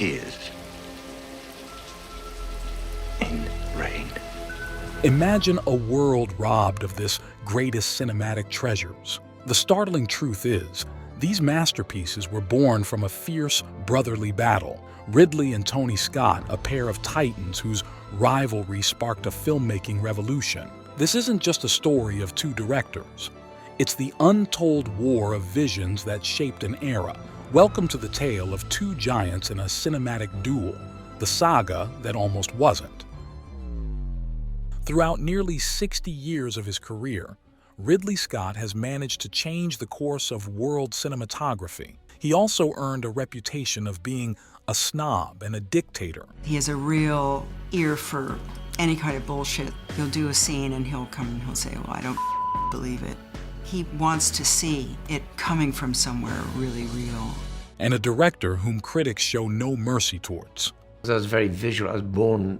tears in rain. Imagine a world robbed of this greatest cinematic treasures. The startling truth is, these masterpieces were born from a fierce, brotherly battle. Ridley and Tony Scott, a pair of titans whose rivalry sparked a filmmaking revolution. This isn't just a story of two directors. It's the untold war of visions that shaped an era. Welcome to the tale of two giants in a cinematic duel, the saga that almost wasn't. Throughout nearly 60 years of his career, Ridley Scott has managed to change the course of world cinematography. He also earned a reputation of being a snob and a dictator. He has a real ear for any kind of bullshit. He'll do a scene and he'll come and he'll say, well, I don't believe it. He wants to see it coming from somewhere really real. And a director whom critics show no mercy towards. I was very visual. I was born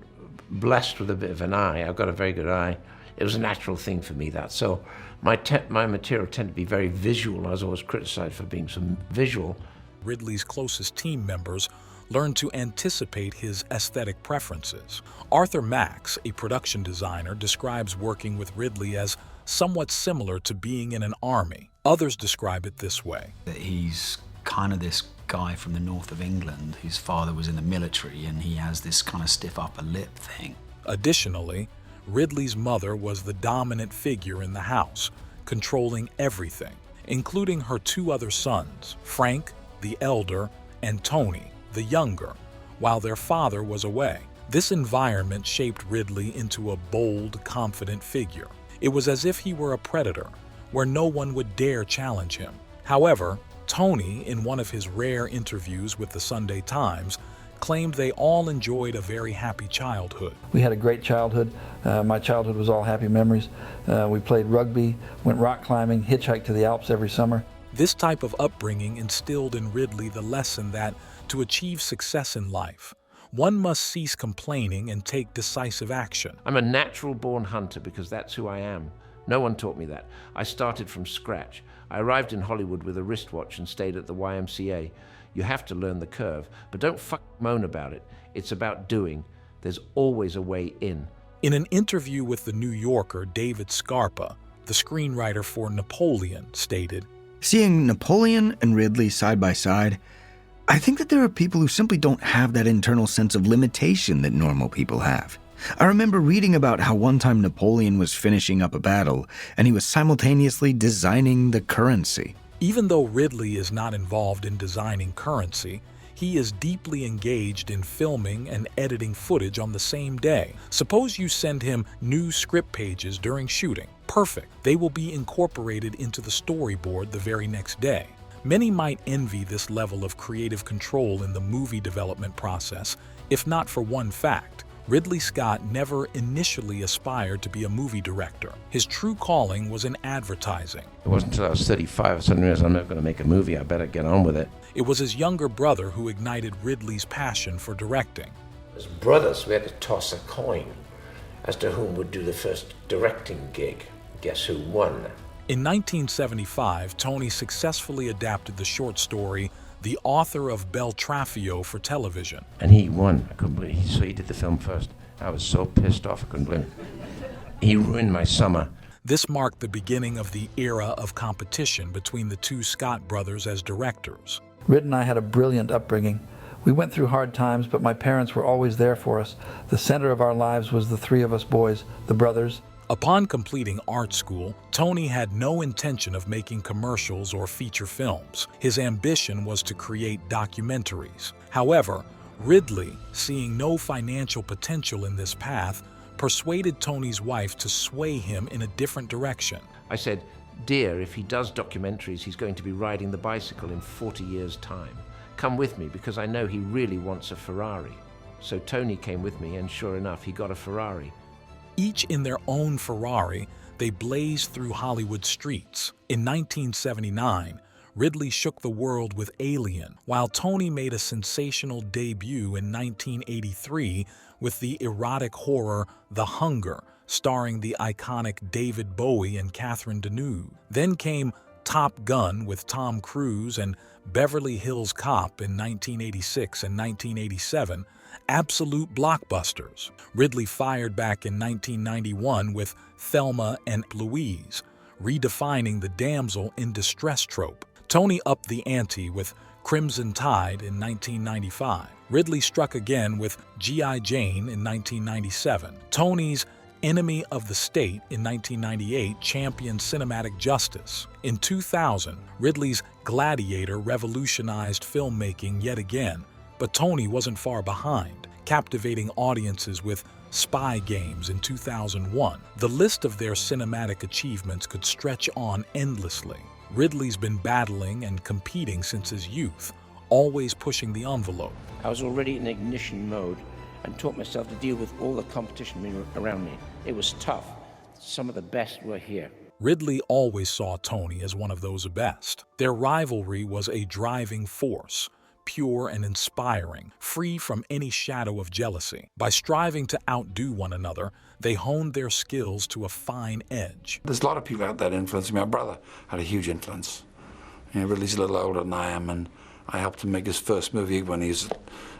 blessed with a bit of an eye. I've got a very good eye. It was a natural thing for me, that. So my material tended to be very visual. I was always criticized for being so visual. Ridley's closest team members learned to anticipate his aesthetic preferences. Arthur Max, a production designer, describes working with Ridley as somewhat similar to being in an army. Others describe it this way. That he's kind of this guy from the north of England whose father was in the military, and he has this kind of stiff upper lip thing. Additionally, Ridley's mother was the dominant figure in the house, controlling everything, including her two other sons, Frank, the elder, and Tony, the younger, while their father was away. This environment shaped Ridley into a bold, confident figure. It was as if he were a predator, where no one would dare challenge him. However, Tony, in one of his rare interviews with the Sunday Times, claimed they all enjoyed a very happy childhood. We had a great childhood. My childhood was all happy memories. We played rugby, went rock climbing, hitchhiked to the Alps every summer. This type of upbringing instilled in Ridley the lesson that, to achieve success in life, one must cease complaining and take decisive action. I'm a natural-born hunter because that's who I am. No one taught me that. I started from scratch. I arrived in Hollywood with a wristwatch and stayed at the YMCA. You have to learn the curve, but don't moan about it. It's about doing. There's always a way in. In an interview with The New Yorker, David Scarpa, the screenwriter for Napoleon, stated, "Seeing Napoleon and Ridley side by side, I think that there are people who simply don't have that internal sense of limitation that normal people have. I remember reading about how one time Napoleon was finishing up a battle, and he was simultaneously designing the currency." Even though Ridley is not involved in designing currency, he is deeply engaged in filming and editing footage on the same day. Suppose you send him new script pages during shooting. Perfect. They will be incorporated into the storyboard the very next day. Many might envy this level of creative control in the movie development process, if not for one fact. Ridley Scott never initially aspired to be a movie director. His true calling was in advertising. It wasn't until I was 35 I suddenly realized I'm not going to make a movie. I better get on with it. It was his younger brother who ignited Ridley's passion for directing. As brothers, we had to toss a coin as to whom would do the first directing gig. Guess who won? In 1975, Tony successfully adapted the short story The Author of Beltraffio for television. And he won. I couldn't believe it. So he did the film first. I was so pissed off I couldn't believe it. He ruined my summer. This marked the beginning of the era of competition between the two Scott brothers as directors. Rid and I had a brilliant upbringing. We went through hard times, but my parents were always there for us. The center of our lives was the three of us boys, the brothers. Upon completing art school, Tony had no intention of making commercials or feature films. His ambition was to create documentaries. However, Ridley, seeing no financial potential in this path, persuaded Tony's wife to sway him in a different direction. I said, "Dear, if he does documentaries, he's going to be riding the bicycle in 40 years' time. Come with me because I know he really wants a Ferrari." So Tony came with me, and sure enough, he got a Ferrari. Each in their own Ferrari, they blazed through Hollywood streets. In 1979, Ridley shook the world with Alien, while Tony made a sensational debut in 1983 with the erotic horror The Hunger, starring the iconic David Bowie and Catherine Deneuve. Then came Top Gun with Tom Cruise and Beverly Hills Cop in 1986 and 1987, absolute blockbusters. Ridley fired back in 1991 with Thelma and Louise, redefining the damsel in distress trope. Tony upped the ante with Crimson Tide in 1995. Ridley struck again with G.I. Jane in 1997. Tony's Enemy of the State in 1998 championed cinematic justice. In 2000, Ridley's Gladiator revolutionized filmmaking yet again, but Tony wasn't far behind, captivating audiences with Spy Games in 2001. The list of their cinematic achievements could stretch on endlessly. Ridley's been battling and competing since his youth, always pushing the envelope. I was already in ignition mode and taught myself to deal with all the competition around me. It was tough. Some of the best were here. Ridley always saw Tony as one of those best. Their rivalry was a driving force, pure and inspiring, free from any shadow of jealousy. By striving to outdo one another, they honed their skills to a fine edge. There's a lot of people out there that influenced me. My brother had a huge influence. Ridley's a little older than I am, and I helped him make his first movie when he was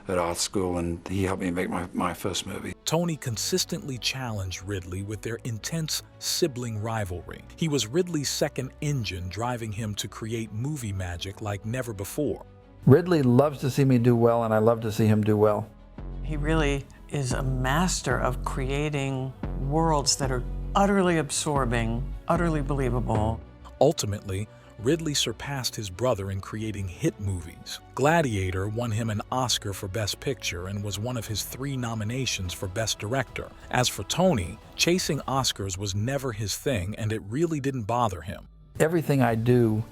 at art school, and he helped me make my first movie. Tony consistently challenged Ridley with their intense sibling rivalry. He was Ridley's second engine, driving him to create movie magic like never before. Ridley loves to see me do well, and I love to see him do well. He really is a master of creating worlds that are utterly absorbing, utterly believable. Ultimately, Ridley surpassed his brother in creating hit movies. Gladiator won him an Oscar for Best Picture and was one of his 3 nominations for Best Director. As for Tony, chasing Oscars was never his thing, and it really didn't bother him. Everything I do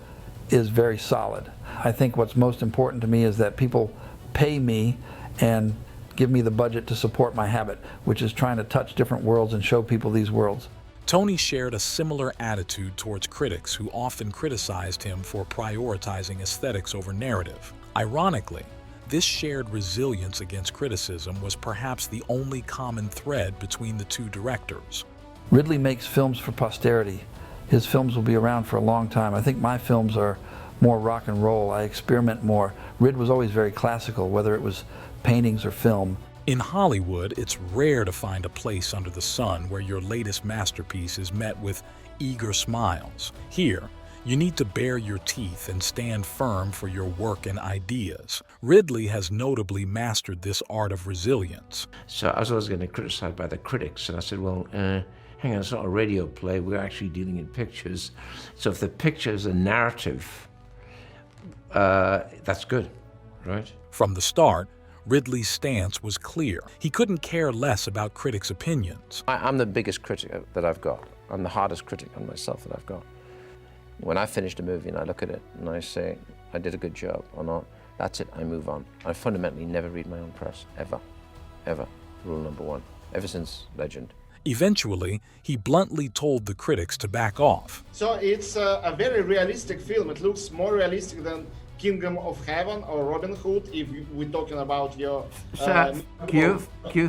is very solid. I think what's most important to me is that people pay me and give me the budget to support my habit, which is trying to touch different worlds and show people these worlds. Tony shared a similar attitude towards critics who often criticized him for prioritizing aesthetics over narrative. Ironically, this shared resilience against criticism was perhaps the only common thread between the two directors. Ridley makes films for posterity. His films will be around for a long time. I think my films are more rock and roll. I experiment more. Rid was always very classical, whether it was paintings or film. In Hollywood, it's rare to find a place under the sun where your latest masterpiece is met with eager smiles. Here, you need to bare your teeth and stand firm for your work and ideas. Ridley has notably mastered this art of resilience. So I was always getting criticized by the critics, and I said, well, hang on, it's not a radio play, we're actually dealing in pictures. So if the picture is a narrative, that's good, right? From the start, Ridley's stance was clear. He couldn't care less about critics' opinions. I'm the biggest critic that I've got. I'm the hardest critic on myself that I've got. When I finish a movie and I look at it and I say, I did a good job or not, that's it, I move on. I fundamentally never read my own press, ever, ever. Rule number 1, ever since Legend. Eventually, he bluntly told the critics to back off. So it's a very realistic film. It looks more realistic than Kingdom of Heaven or Robin Hood, if we're talking about your... Q,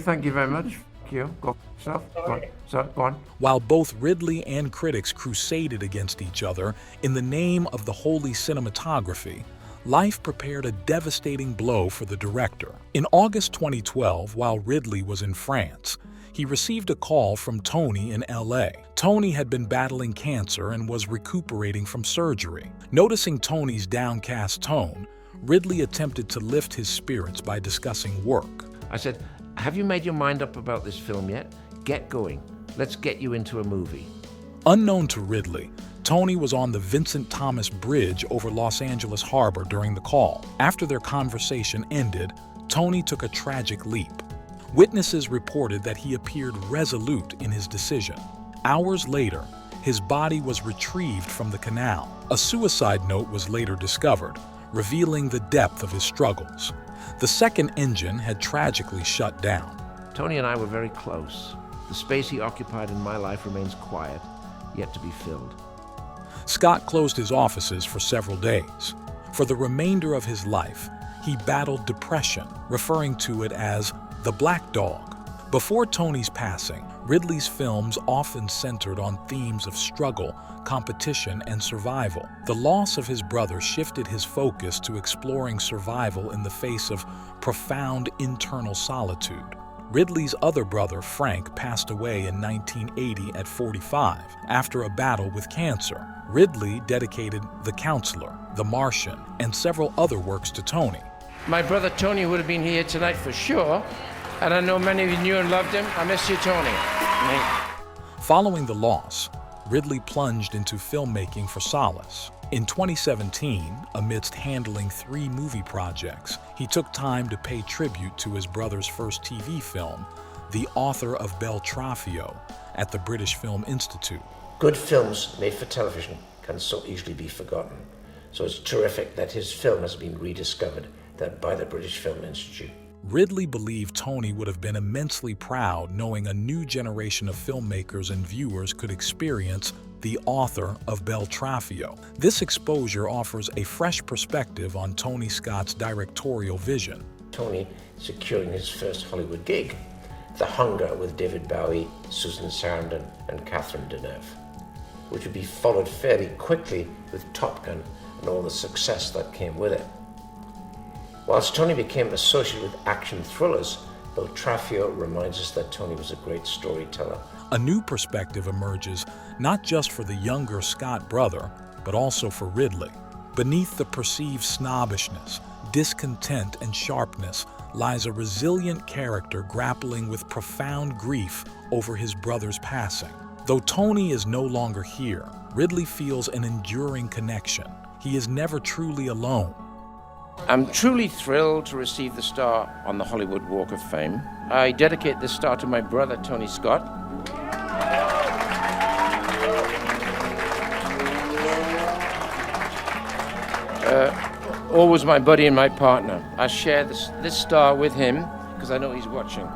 thank you very much. Q, go on. While both Ridley and critics crusaded against each other in the name of the holy cinematography, life prepared a devastating blow for the director. In August 2012, while Ridley was in France, he received a call from Tony in LA. Tony had been battling cancer and was recuperating from surgery. Noticing Tony's downcast tone, Ridley attempted to lift his spirits by discussing work. I said, have you made your mind up about this film yet? Get going. Let's get you into a movie. Unknown to Ridley, Tony was on the Vincent Thomas Bridge over Los Angeles Harbor during the call. After their conversation ended, Tony took a tragic leap. Witnesses reported that he appeared resolute in his decision. Hours later, his body was retrieved from the canal. A suicide note was later discovered, revealing the depth of his struggles. The second engine had tragically shut down. Tony and I were very close. The space he occupied in my life remains quiet, yet to be filled. Scott closed his offices for several days. For the remainder of his life, he battled depression, referring to it as the Black Dog. Before Tony's passing, Ridley's films often centered on themes of struggle, competition, and survival. The loss of his brother shifted his focus to exploring survival in the face of profound internal solitude. Ridley's other brother, Frank, passed away in 1980 at 45 after a battle with cancer. Ridley dedicated The Counselor, The Martian, and several other works to Tony. My brother Tony would have been here tonight for sure, and I know many of you knew and loved him. I miss you, Tony. Following the loss, Ridley plunged into filmmaking for solace. In 2017, amidst handling 3 movie projects, he took time to pay tribute to his brother's first TV film, The Author of Beltrafio, at the British Film Institute. Good films made for television can so easily be forgotten. So it's terrific that his film has been rediscovered by the British Film Institute. Ridley believed Tony would have been immensely proud knowing a new generation of filmmakers and viewers could experience The Author of Beltrafio. This exposure offers a fresh perspective on Tony Scott's directorial vision. Tony securing his first Hollywood gig, The Hunger with David Bowie, Susan Sarandon, and Catherine Deneuve, which would be followed fairly quickly with Top Gun and all the success that came with it. Whilst Tony became associated with action thrillers, Beltrafio reminds us that Tony was a great storyteller. A new perspective emerges not just for the younger Scott brother, but also for Ridley. Beneath the perceived snobbishness, discontent, and sharpness lies a resilient character grappling with profound grief over his brother's passing. Though Tony is no longer here, Ridley feels an enduring connection. He is never truly alone. I'm truly thrilled to receive the star on the Hollywood Walk of Fame. I dedicate this star to my brother, Tony Scott. Always my buddy and my partner. I share this star with him because I know he's watching.